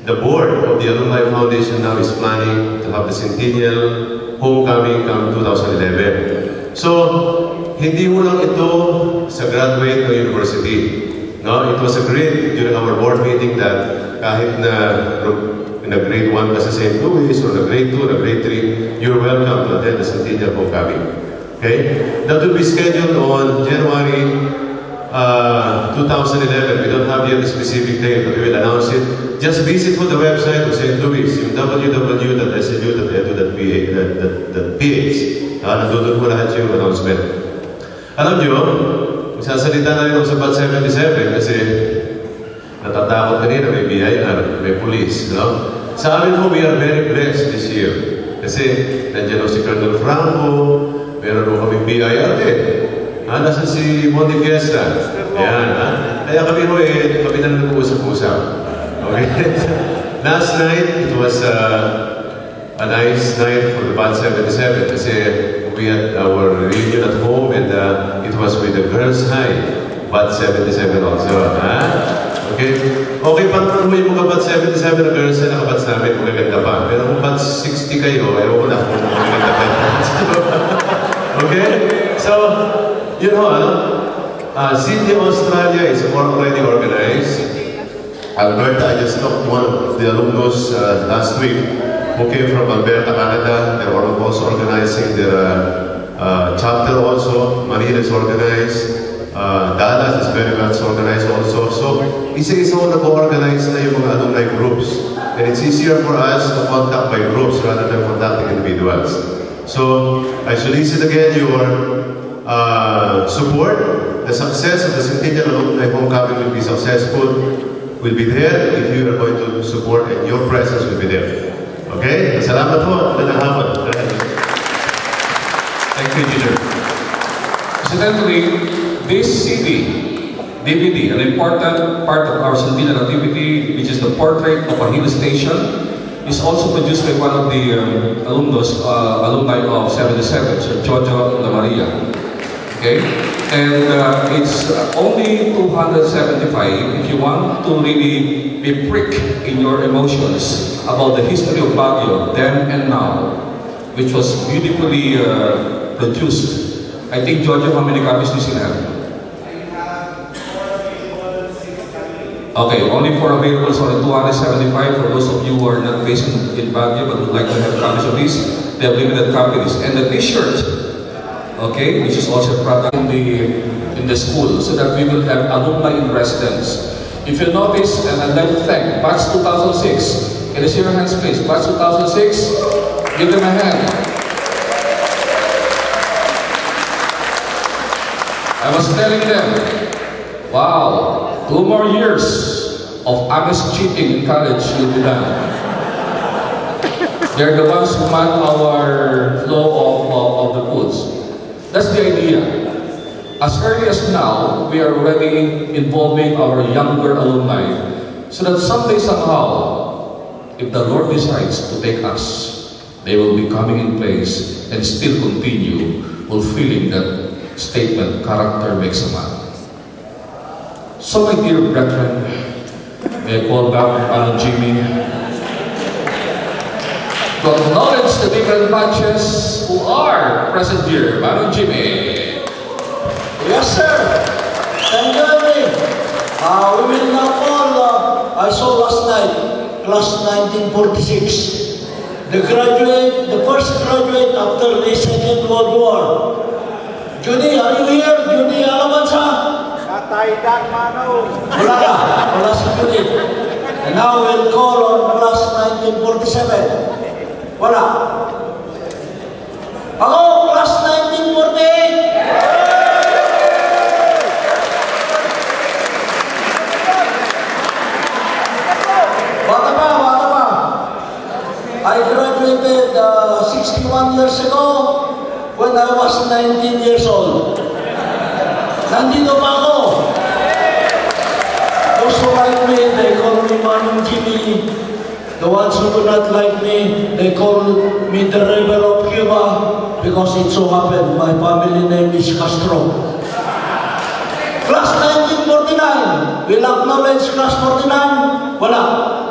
the board of the Alumni Foundation now is planning to have the Centennial Homecoming come 2011. So, hindi mo lang ito sa graduate ng university. No? It was agreed during our board meeting that kahit na grade 1 ka sa St. Louis or na grade 2, na grade 3, you're welcome to attend the Centennial Homecoming. Okay? That will be scheduled on January 2011. We don't have yet a specific date, but we will announce it. Just visit the website of St. Louis, yung www.slu.edu.ph. Nandun po lahat yung announcement. Alam nyo, magsasalita na rin ako sa Bat 77 kasi natatakot kanina, may BIR, may police. No? Sa amin po, we are very blessed this year. Kasi nandiyan si Colonel Franco, meron po kami BIR din. Nasa si Monte Fiesta. Ayan, ha? Kaya kami po kami na nag-uusap-usap. Okay? Last night, it was a nice night for the Bat 77 kasi we had our reunion at home and it was with the Girls High Bat 77 also. Ha? Okay? Okay, pag mo yung mga Bat 77 na girls na nakabats namin, magaganda pa. Pero kung Bat 60 kayo, ayaw ko na kung magaganda pa. Okay? So, you know, Sydney, Australia is already organized. Alberta, I just talked to one of the alumnus last week who came from Alberta, Canada. They were also organizing their chapter also. Manila is organized. Dallas is very much organized also. So, isa-isa ko nag-organize na yung mga alumni groups. And it's easier for us to contact by groups rather than contacting individuals. So, I solicit again your support. The success of the Centennial Alumni Homecoming will be successful. Will be there if you are going to support and your presence will be there. Okay? Salamat po. Thank you, teacher. Incidentally, this DVD, an important part of our Centennial activity, which is the portrait of a hill station, is also produced by one of the alumni of 77, Sir Jojo La Maria. Okay? And it's only 275 if you want to really be pricked in your emotions about the history of Baguio, then and now, which was beautifully produced. I think, Jojo, how many copies do you have? Okay, only 4 available, so 275 for those of you who are not based in Baguio but would like to have copies of these. They have limited copies. And the t-shirt, okay, which is also a product in the school, so that we will have alumni in residence. If you notice, and I'd like to thank Batch 2006. Can you see your hands, please? Batch 2006, give them a hand. I was telling them, wow, 2 more years of honest cheating in college will be done. They're the ones who man our flow of the foods. That's the idea. As early as now, we are already involving our younger alumni so that someday, somehow, if the Lord decides to take us, they will be coming in place and still continue fulfilling that statement, character makes a man. So, my dear brethren, may I call back Alan Jimmy to acknowledge the different batches who are present here. Alan Jimmy. Yes, sir. Thank you, Henry. We will now call, I saw last night, class 1946. The first graduate after the Second World War. Judy, are you here? Judy Alamansa? Kataydan, Mano. Wala si Judy. And now we'll call on class 1947. Wala. Ako, class 1948. Bata pa. I graduated 61 years ago when I was 19 years old. Nandito pa ako. Those who like me, they call me Manong Jimmy. The ones who do not like me, they call me the rebel of Cuba because it so happened my family name is Castro. Class 1949, will acknowledge class 49? Wala.